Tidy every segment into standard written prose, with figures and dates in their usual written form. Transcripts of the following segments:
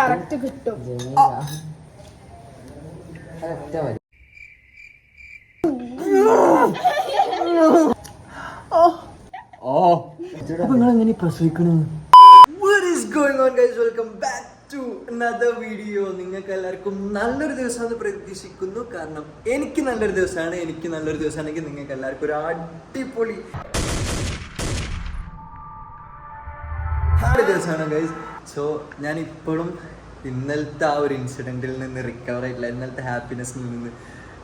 Correct കിട്ടും. നിങ്ങളെങ്ങനെ പ്രസവിക്കണേ? What is going on guys? Welcome back to another video. നിങ്ങൾക്ക് എല്ലാവർക്കും നല്ലൊരു ദിവസമാണെന്ന് പ്രതീക്ഷിക്കുന്നു. കാരണം എനിക്ക് നല്ലൊരു ദിവസമാണെങ്കിൽ നിങ്ങൾക്ക് എല്ലാവർക്കും ഒരു അടിപൊളി ദിവസമാണ് ഗൈസ്. സോ ഞാൻ ഇപ്പോഴും ഇന്നലത്തെ ആ ഒരു ഇൻസിഡൻറ്റിൽ നിന്ന് റിക്കവർ ആയിട്ടില്ല. ഇന്നലത്തെ ഹാപ്പിനെസ്സിൽ നിന്ന്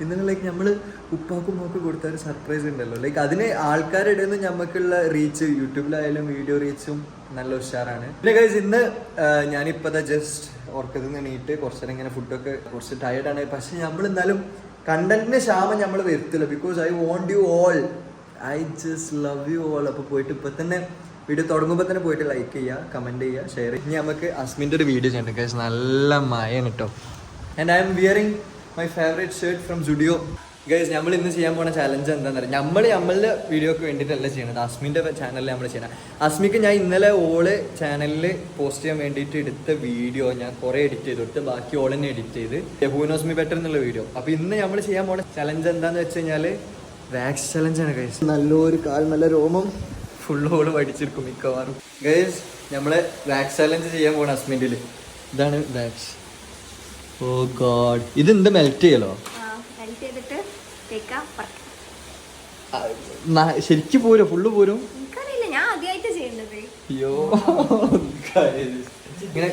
ഇന്നലെ ലൈക്ക് നമ്മൾ ഉപ്പാക്കും ഒക്കെ കൊടുത്ത ഒരു സർപ്രൈസ് ഉണ്ടല്ലോ, ലൈക്ക് അതിന് ആൾക്കാരുടെ ഇടയിൽ നിന്ന് നമുക്കുള്ള റീച്ച് യൂട്യൂബിലായാലും വീഡിയോ റീച്ചും നല്ല ഉഷാറാണ്. പിന്നെ ഗൈസ് ഇന്ന് ഞാനിപ്പോൾ ജസ്റ്റ് ഉറക്കത്തിൽ നിന്ന് എണീറ്റ് കുറച്ച് നേരം ഇങ്ങനെ ഫുഡൊക്കെ കുറച്ച് ടയർഡാണ്. പക്ഷെ നമ്മൾ എന്നാലും കണ്ടന്റിന് ക്ഷാമം നമ്മൾ വരുത്തില്ല. Because I want you all, I just love you all. അപ്പോൾ പോയിട്ട് ഇപ്പം തന്നെ വീഡിയോ തുടങ്ങുമ്പോൾ തന്നെ പോയിട്ട് ലൈക്ക് ചെയ്യുക, കമൻറ്റ് ചെയ്യുക, ഷെയർ ചെയ്യുക. ഇനി നമുക്ക് അസ്മിൻ്റെ ഒരു വീഡിയോ ചെയ്യണം ഗൈസ്. നല്ല മഴയാണ് കേട്ടോ. And I M wearing my favourite shirt from studio. Guys നമ്മൾ ഇന്ന് ചെയ്യാൻ പോണ ചലഞ്ച് എന്താണെന്ന് അറിയാം. നമ്മളുടെ വീഡിയോക്ക് വേണ്ടിയിട്ടല്ല ചെയ്യണത്, അസ്മിൻ്റെ ചാനലിൽ നമ്മൾ ചെയ്യണം. അസ്മിക്ക് ഞാൻ ഇന്നലെ ഓള് ചാനലിൽ പോസ്റ്റ് ചെയ്യാൻ വേണ്ടിയിട്ട് എടുത്ത വീഡിയോ ഞാൻ കുറേ എഡിറ്റ് ചെയ്ത് കൊടുത്ത്, ബാക്കി ഓൾ തന്നെ എഡിറ്റ് ചെയ്ത് ഹൂ നോസ് മീ ബെറ്റർ എന്നുള്ള വീഡിയോ. അപ്പോൾ ഇന്ന് നമ്മൾ ചെയ്യാൻ പോണ ചലഞ്ച് എന്താണെന്ന് വെച്ച് കഴിഞ്ഞാൽ വാക്സ് ചലഞ്ചാണ് ഗൈസ്. നല്ലൊരു കാൽ നല്ല രോമം ഫുള്ള് ഓള് പഠിച്ചെടുക്കും മിക്കവാറും. ഗൈസ് നമ്മള് വാക്സ് ചലഞ്ച് ചെയ്യാൻ പോണ അസ്മിൻ്റിൽ. ഇതാണ് വാക്സ്. ഓ ഗോഡ്, ഇത് എന്ത് മെൽറ്റ് ചെയ്യലോ? ശരിക്കും പോരോ? ഫുള്ള് പോരും? അയ്യോ, ഇങ്ങനെ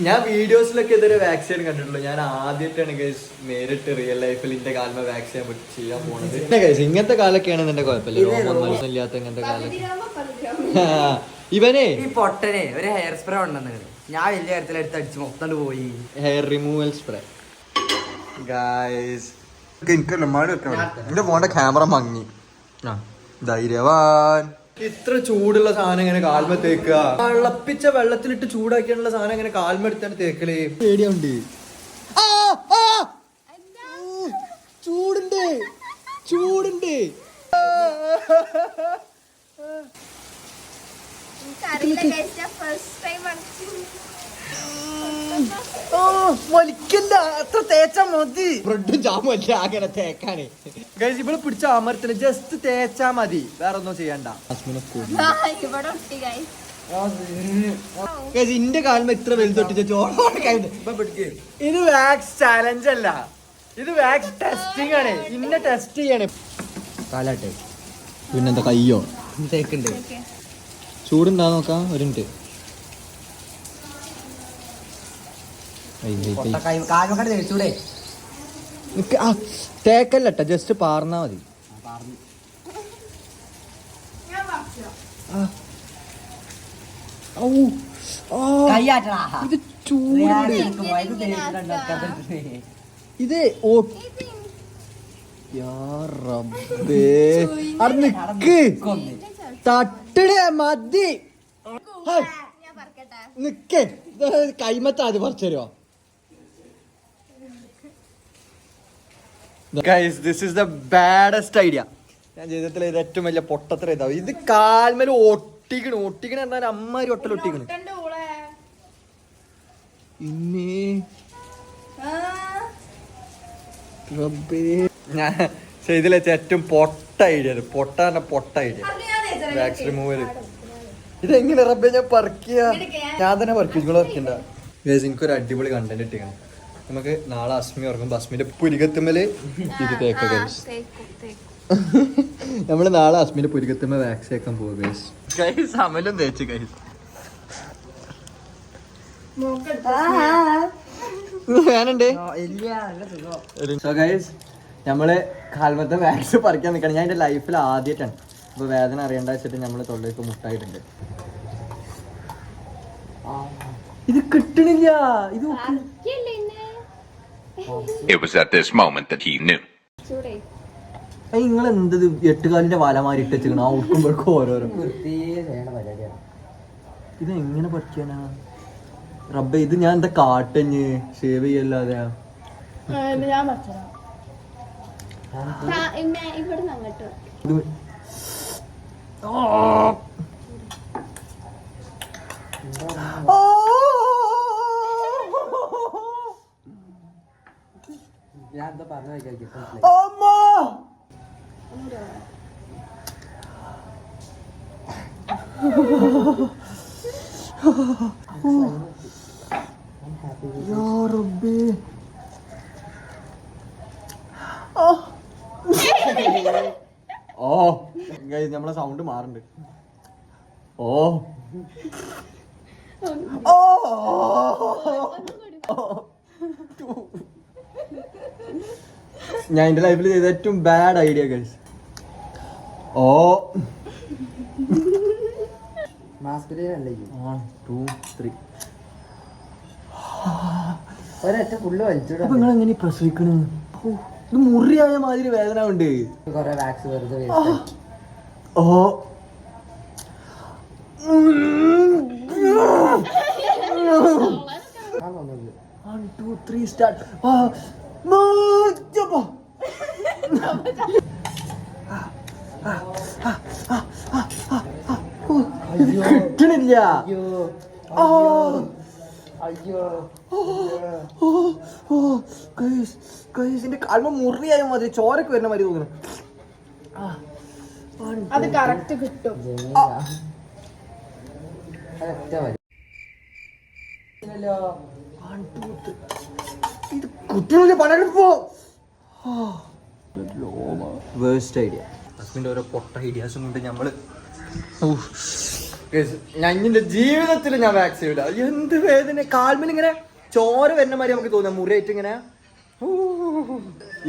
ഞാൻ വീഡിയോസിലൊക്കെ ഇതൊരു വാക്സിൻ കണ്ടിട്ടുള്ളൂ. ഞാൻ ആദ്യമായിട്ടാണ് ഗൈസ് നേരിട്ട് റിയൽ ലൈഫിൽ എന്റെ കാലം വാക്സിൻ ചെയ്യാൻ പോണത്. ഗൈസ് ഇങ്ങനത്തെ കാലൊക്കെയാണ് എന്റെ കുഴപ്പമില്ല, രോമം ഇല്ലാത്ത ഇങ്ങനത്തെ കാലൊക്കെ. ഇവനെ ഈ പൊട്ടനെ ഒരു ഹെയർ സ്പ്രേ ഉണ്ടെന്ന് ഞാൻ വലിയ കാര്യത്തിൽ എടുത്ത് അടിച്ച് മൊത്തം പോയി. Hair removal spray guys. എന്റെ ഫോണിന്റെ ക്യാമറ മങ്ങി. ധൈര്യവാൻ. ഇത്ര ചൂടുള്ള സാധനം ഇങ്ങനെ കാൽമ തേക്കുക, തിളപ്പിച്ച വെള്ളത്തിലിട്ട് ചൂടാക്കിയുള്ള സാധനം ഇങ്ങനെ കാൽമ എടുത്താണ് തേക്കലേ. പേടിയുണ്ട്. ചൂടുണ്ട് ചൂടുണ്ട്. വലിക്കല്ല, അത്ര തേച്ചാ മതി. ബ്രെഡും ജാമല്ല അങ്ങനെ തേക്കാന്. ഗൈസ് ഇവിടെ പിടിച്ച അമർത്തിന് ജസ്റ്റ് തേച്ചാ മതി, വേറെ ഒന്നും ചെയ്യണ്ട. ഇന്റെ കാലം ഇത്ര വലുതൊട്ടിച്ച ഇത് വാക്സ് ചാലഞ്ച് അല്ല, ഇത് വാക്സ് ടെസ്റ്റിംഗ് ആണ്. ഇന്നെ ടെസ്റ്റ് ചെയ്യാണ്. കാലാട്ടെ പിന്നെന്താ കയ്യോ തേക്കുണ്ട്. ചൂടുണ്ടാ നോക്കാം ഒരു മിനിറ്റ്. തേക്കല്ലട്ട, ജസ്റ്റ് പാർന്നാ മതി. ഇത് ചൂടുണ്ട്. ഇത് തട്ടിടേ മതി. നിക്കേ കൈമത്താ അത് പറിച്ചു തരുമോ? Guys, this is the baddest idea. ഞാൻ ജീവിതത്തിലെ ഇത് ഏറ്റവും വലിയ പൊട്ടത്ര ഇതാവും. ഇത് കാൽമേൽ ഒട്ടിക്കണ എന്നാൽ അമ്മാരി ഒട്ടലൊട്ടിക്കണ്. ഞാൻ ചെയ്തില്ല ഏറ്റവും പൊട്ട ഐഡിയ. പൊട്ട ഐഡിയ വാക്സ് റിമൂവൽ. ഇതെങ്ങനെ റബ്ബെ ഞാൻ പറിക്കുക? ഞാൻ തന്നെ പറിക്കും, നിങ്ങൾ പറിക്കണ്ട. ഗൈസ് എനിക്കൊരു അടിപൊളി കണ്ടന്റ് ഇട്ടിക്കണം. നമുക്ക് നാളെ അസ്മി ഉറങ്ങുമ്പോ അസ്മിന്റെ പുരികത്തുമ്മല് ഇത് തേക്ക ഗൈസ്. നമ്മള് നാളെ അസ്മിന്റെ പുരികത്തുമ്മ വാക്സ് തേക്കാൻ പോകും ഗൈസ്. ഗൈസ് അമലും തേച്ച് ഗൈസ്. ഞാനുണ്ട്. സോ ഗൈസ് നമ്മള് കാൽമത്തെ വാക്സ് പറിക്കാൻ നിൽക്കണം. ഞാൻ എന്റെ ലൈഫിൽ ആദ്യമായിട്ടാണ്. അപ്പൊ വേദന അറിയണ്ട വെച്ചിട്ട് നമ്മള് തൊള്ളേക്ക് മുട്ടായിട്ടുണ്ട്. ഇത് കിട്ടണില്ല. ഇത് It was at this moment that he knew. നിങ്ങൾ എന്ത് 8 കാലിന്റെ വാലമാരി ഇട്ട് വെച്ചിരിക്കണം. ആ ഉടുക്കുമ്പോഴേക്കും ഓരോരോ. ഇത് എങ്ങനെ പറിക്കാനാ റബ്ബെ? ഇത് ഞാൻ എന്താ കാട്ടഞ്ഞ് ഷേവ് ചെയ്യല്ലാതെ. ഞാൻ എന്താ പറഞ്ഞു ഓ നമ്മളെ സൗണ്ട് മാറുന്നുണ്ട്. ഓ ഓ ഞാൻ എന്റെ ലൈഫിൽ ചെയ്ത ഏറ്റവും ബാഡ് ഐഡിയ ഗൈസ്. ഓ ഒരൊറ്റ ഫുള്ള് വലിച്ചിടും. നിങ്ങൾ എങ്ങനെ പ്രസവിക്കണ്? ഇത് മുറിയായ മാതിരി വേദന ഉണ്ട്. കൊറേ വാക്സ് വെറുതെ ഓ 1 2 3 സ്റ്റാർട്ട്. കിട്ടണില്ല. എന്റെ കാൽമ മുറിയായ മാതിരി ചോരക്ക് വരുന്ന മാതിരി തോന്നുന്നു. അത് കറക്റ്റ് കിട്ടും. ഇത് കുട്ടികളുടെ പണയെടുപ്പോ വേസ്റ്റ് ഐഡിയ. ഹസ്ബൻഡ് ഓരോ പൊട്ട ഐഡിയാസും കൊണ്ട് നമ്മള് ഞങ്ങളുടെ ജീവിതത്തിൽ ഞാൻ വാക്സിൻ ഇല്ല. എന്ത് വേദന കാൽമിൽ ഇങ്ങനെ ചോര വരുന്ന മാതിരി നമുക്ക് തോന്നാം മുറിയായിട്ട് ഇങ്ങനെ.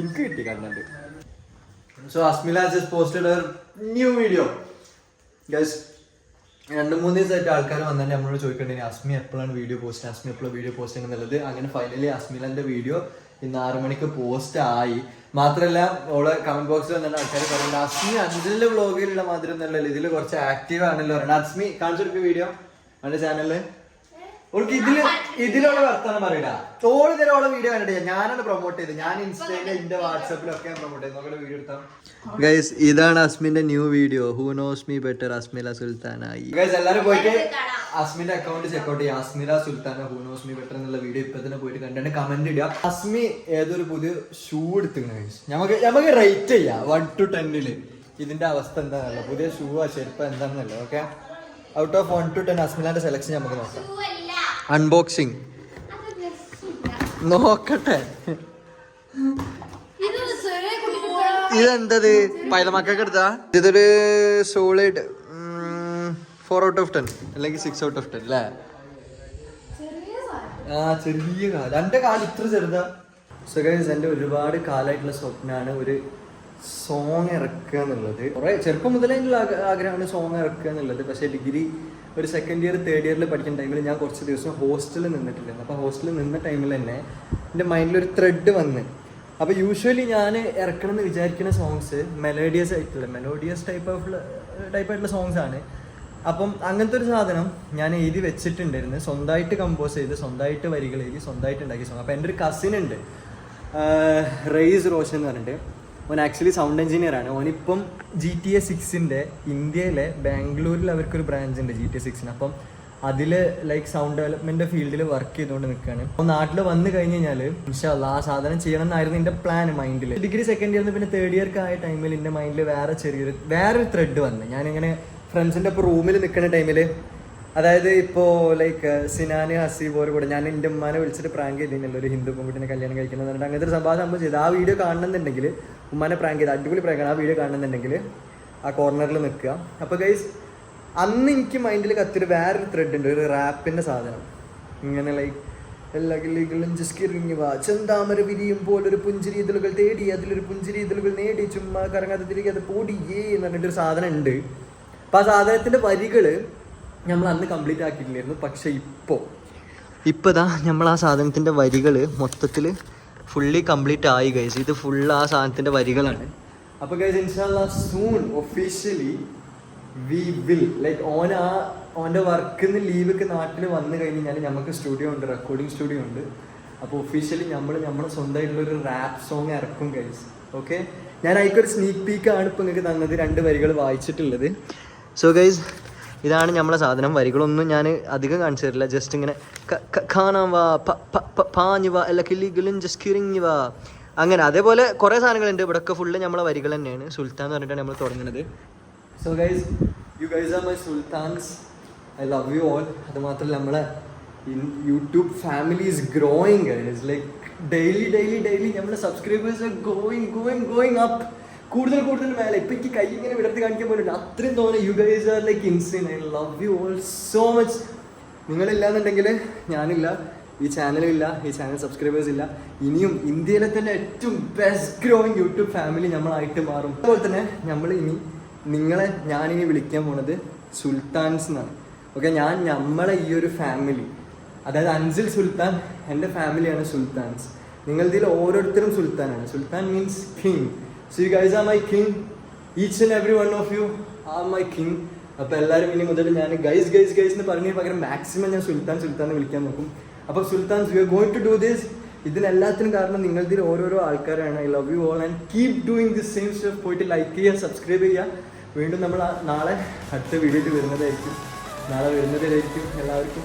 എനിക്ക് കിട്ടി content. So Asmila just posted her new video. Guys 2-3 ദിവസമായിട്ട് ആൾക്കാർ വന്നിട്ട് നമ്മളോട് ചോദിക്കേണ്ടത് അസ്മി എപ്പോഴാണ് വീഡിയോ പോസ്റ്റ്, അസ്മി എപ്പോഴും വീഡിയോ പോസ്റ്റ് എന്നുള്ളത്. അങ്ങനെ ഫൈനലി അസ്മിലന്റെ വീഡിയോ ഇന്ന് 6 മണിക്ക് പോസ്റ്റ് ആയി. മാത്രമല്ല ഓള് കമന്റ് ബോക്സിൽ വന്നിട്ട് ആൾക്കാർ പറയുന്നത് അസ്മി അഞ്ചലിന്റെ വ്ളോഗിലുള്ള മാതിരി ഒന്നല്ലല്ലോ, ഇതിൽ കുറച്ച് ആക്റ്റീവ് ആണല്ലോ പറയുന്നത്. അസ്മി കാണിച്ചെടുക്കുക വീഡിയോ അവന്റെ ചാനലില്. ഓൾക്ക് ഇതിലുള്ള വർത്താനം പറയില്ല. ഓള് തരം ഓളെ വീഡിയോ കണ്ടിട്ട് ഞാനാണ് പ്രൊമോട്ട് ചെയ്തത്. ഞാൻ ഇൻസ്റ്റയിലും എന്റെ വാട്സാപ്പിലൊക്കെ പ്രൊമോട്ട് ചെയ്ത് നോക്കുന്ന വീഡിയോ എടുത്താൽ. ഗൈസ് ഇതാണ് അസ്മിന്റെ new video. Who knows me better Asmila സുൽത്താനായി. Guys എല്ലാരും പോയിട്ട് അസ്മിന്റെ അക്കൗണ്ട് ചെക്കൗട്ട് ചെയ്യുക. Asmila Sultana who knows me better എന്നുള്ള വീഡിയോ ഇപ്പൊ തന്നെ പോയിട്ട് കണ്ടിട്ട് കമന്റ് ഇടുക. അസ്മി ഏതൊരു പുതിയ ഷൂ എടുത്തിങ്ങനെ ഗൈസ്. നമുക്ക് റേറ്റ് ചെയ്യാം 1 to 10 ഇതിന്റെ അവസ്ഥ എന്താണല്ലോ, പുതിയ ഷൂ ആ ചെരുപ്പ് എന്താണെന്നല്ലോ. ഓക്കെ, ഔട്ട് ഓഫ് 1 to 10 അസ്മിലാന്റെ സെലക്ഷൻ നമുക്ക് നോക്കാം. അൺബോക്സിങ് നോക്കട്ടെ. ഇതെന്തത് പൈതമക്കൊക്കെ എടുത്താ? ഇതൊരു സോളിഡ് 4 out of 10 അല്ലെങ്കിൽ 6 out of 10 അല്ലേ? ചെറിയ കാലം. എന്റെ കാലം ഇത്ര ചെറുതാ. സോ ഗൈസ് എന്റെ ഒരുപാട് കാലമായിട്ടുള്ള സ്വപ്നമാണ് ഒരു സോങ് ഇറക്കുക എന്നുള്ളത്. കുറെ ചെറുപ്പം മുതലേ ഉള്ള ആഗ്രഹമാണ് സോങ് ഇറക്കുക എന്നുള്ളത്. പക്ഷേ ഡിഗ്രി ഒരു 2nd year 3rd year പഠിക്കുന്ന ടൈമിൽ ഞാൻ കുറച്ച് ദിവസം ഹോസ്റ്റലിൽ നിന്നിട്ടില്ലായിരുന്നു. അപ്പോൾ ഹോസ്റ്റലിൽ നിന്ന ടൈമിൽ തന്നെ എൻ്റെ മൈൻഡിലൊരു ത്രെഡ് വന്ന്. അപ്പോൾ യൂഷ്വലി ഞാൻ ഇറക്കണം എന്ന് വിചാരിക്കുന്ന സോങ്സ് മെലോഡിയസ് ടൈപ്പായിട്ടുള്ള സോങ്സ് ആണ്. അപ്പം അങ്ങനത്തെ ഒരു സാധനം ഞാൻ എഴുതി വെച്ചിട്ടുണ്ടായിരുന്നു. സ്വന്തമായിട്ട് കമ്പോസ് ചെയ്ത് സ്വന്തമായിട്ട് വരികൾ എഴുതി സ്വന്തമായിട്ട് ഉണ്ടാക്കിയ സോങ്. അപ്പോൾ എൻ്റെ ഒരു കസിൻ ഉണ്ട്, റെയ്സ് റോഷൻ എന്ന് പറഞ്ഞിട്ട്. ഓൻ ആക്ച്വലി സൗണ്ട് എഞ്ചിനീയർ ആണ്. ഓനിപ്പം GTA 6 ഇന്ത്യയിലെ ബാംഗ്ലൂരിൽ അവർക്കൊരു ബ്രാഞ്ച് ഉണ്ട് GTA 6. അപ്പം അതിൽ ലൈക്ക് സൗണ്ട് ഡെവലപ്മെന്റ് ഫീൽഡിൽ വർക്ക് ചെയ്തുകൊണ്ട് നിൽക്കുകയാണ്. അപ്പോൾ നാട്ടിൽ വന്നു കഴിഞ്ഞ് കഴിഞ്ഞാൽ ഇൻഷാ അല്ലാഹ് ആ സാധനം ചെയ്യണം എന്നായിരുന്നു എൻ്റെ പ്ലാൻ മൈൻഡിൽ. ഡിഗ്രി 2nd year പിന്നെ 3rd year ആയ ടൈമിൽ എൻ്റെ മൈൻഡിൽ വേറൊരു ത്രെഡ് വന്ന്. ഞാനിങ്ങനെ ഫ്രണ്ട്സിൻ്റെ ഇപ്പോൾ റൂമിൽ നിൽക്കുന്ന ടൈമിൽ, അതായത് ഇപ്പോൾ ലൈക്ക് സിനാന് ഹസീബോർ കൂടെ ഞാൻ എൻ്റെ ഉമ്മാനെ വിളിച്ചിട്ട് പ്രാങ്ക് ചെയ്തിരുന്നല്ലോ ഒരു ഹിന്ദു പെൺകുട്ടിനെ കല്യാണം കഴിക്കുന്നത് പറഞ്ഞിട്ട് അങ്ങനത്തെ ഒരു സംഭവം ചെയ്ത്. ആ വീഡിയോ കാണണമെന്നുണ്ടെങ്കിൽ ഉമ്മാനെ പ്രാങ്ക് ചെയ്ത് അടിപൊളി പ്രാങ്കാണ്. ആ വീഡിയോ കാണണമെന്നുണ്ടെങ്കിൽ ആ കോർണറിൽ നിൽക്കുക. അപ്പോൾ ഗൈസ് അന്ന് എനിക്ക് മൈൻഡിൽ കത്തിയൊരു വേറൊരു ത്രെഡ് ഉണ്ട്, ഒരു റാപ്പിൻ്റെ സാധനം. ഇങ്ങനെ ലൈക്ക് എല്ലാ കിളികളും ജസ്കിറിഞ്ഞു വാ ചെന്താമര വിരിയും പോലൊരു പുഞ്ചിരി ഇതളുകൾ തേടി അതിലൊരു പുഞ്ചിരി ഇതളുകൾ നേടി ചുമ്മാ കറങ്ങാതെ തിരികെ അത് പൊടിയേ എന്ന് പറഞ്ഞിട്ടൊരു സാധനം ഉണ്ട്. അപ്പം ആ സാധനത്തിൻ്റെ വരികൾ നമ്മൾ അന്ന് കംപ്ലീറ്റ് ആക്കിയിട്ടില്ലായിരുന്നു. പക്ഷെ ഇപ്പോഴാ നമ്മൾ ആ സാധനത്തിൻ്റെ വരികൾ മൊത്തത്തിൽ ഫുള്ളി കംപ്ലീറ്റ് ആയി ഗൈസ്. ഇത് ഫുൾ ആ സാധനത്തിൻ്റെ വരികളാണ്. അപ്പോൾ ഗൈസ് ഇൻഷാല്ലാ soon officially we will like ഓൻ്റെ വർക്കിൽ നിന്ന് ലീവൊക്കെ നാട്ടിൽ വന്നു കഴിഞ്ഞാൽ നമുക്ക് സ്റ്റുഡിയോ ഉണ്ട്, റെക്കോർഡിങ് സ്റ്റുഡിയോ ഉണ്ട്. അപ്പോൾ ഒഫീഷ്യലി നമ്മളെ സ്വന്തമായിട്ടുള്ളൊരു റാപ്പ് സോങ് ഇറക്കും ഗൈസ്. ഓക്കെ, ഞാൻ അതിക്കൊരു സ്നീക്ക് പീക്കാണ് ഇപ്പോൾ നിങ്ങൾക്ക് തന്നത്, 2 വരികൾ വായിച്ചിട്ടുള്ളത്. സോ ഗൈസ് ഇതാണ് നമ്മളെ സാധനം. വരികളൊന്നും ഞാൻ അധികം കാണിച്ചു തരില്ല. ജസ്റ്റ് ഇങ്ങനെ കാണാൻ വാ പാഞ്ഞു വാ എല്ലാ കിളികളും ജസ്റ്റ് കിറിഞ്ഞു വാ അങ്ങനെ അതേപോലെ കുറേ സാധനങ്ങളുണ്ട്. ഇവിടെയൊക്കെ ഫുള്ള് നമ്മളെ വരികൾ തന്നെയാണ്. സുൽത്താൻ എന്ന് പറഞ്ഞിട്ടാണ് നമ്മൾ തുടങ്ങുന്നത്. So guys, U guys are my sultans. I love you all. അത് മാത്രമല്ല നമ്മളെ YouTube family is growing. It's like daily നമ്മുടെ സബ്സ്ക്രൈബേഴ്സ് ആർ ഗോയിങ് അപ്പ്. കൂടുതൽ മേലെ. ഇപ്പം എനിക്ക് കൈ ഇങ്ങനെ വിടർത്തി കാണിക്കാൻ പോലുണ്ട്. അത്രയും തോന്നുന്നു. You guys are like insane. I love you all so much. നിങ്ങളില്ലാന്നുണ്ടെങ്കിൽ ഞാനില്ല, ഈ ചാനലില്ല, ഈ ചാനൽ സബ്സ്ക്രൈബേഴ്സ് ഇല്ല. ഇനിയും ഇന്ത്യയിലെ തന്നെ ഏറ്റവും ബെസ്റ്റ് ഗ്രോയിങ് യൂട്യൂബ് ഫാമിലി നമ്മളായിട്ട് മാറും. അതുപോലെ തന്നെ ഞാനിനി വിളിക്കാൻ പോണത് സുൽത്താൻസ് എന്നാണ്. ഓക്കെ, നമ്മളെ ഈ ഒരു ഫാമിലി, അതായത് അൻസിൽ സുൽത്താൻ, എൻ്റെ ഫാമിലിയാണ് സുൽത്താൻസ്. നിങ്ങളിതിൽ ഓരോരുത്തരും സുൽത്താനാണ്. Sultan means king. So you guys are my king. Each and every one of you are my king. അപ്പോൾ എല്ലാവരും ഇനി മുതൽ ഞാൻ ഗൈസ് എന്ന് പറഞ്ഞതിന് പകരം മാക്സിമം ഞാൻ സുൽത്താൻ എന്ന് വിളിക്കാൻ നോക്കും. അപ്പോൾ Sultans, we are going to do this. ഇതിനെല്ലാത്തിനും കാരണം നിങ്ങളിതിൽ ഓരോരോ ആൾക്കാരാണ്. I love you all and keep doing this same stuff. പോയിട്ട് ലൈക്ക് ചെയ്യുക, സബ്സ്ക്രൈബ് ചെയ്യുക. വീണ്ടും നമ്മൾ നാളെ അടുത്ത വീഡിയോയിൽ വരുന്നതായിരിക്കും. എല്ലാവർക്കും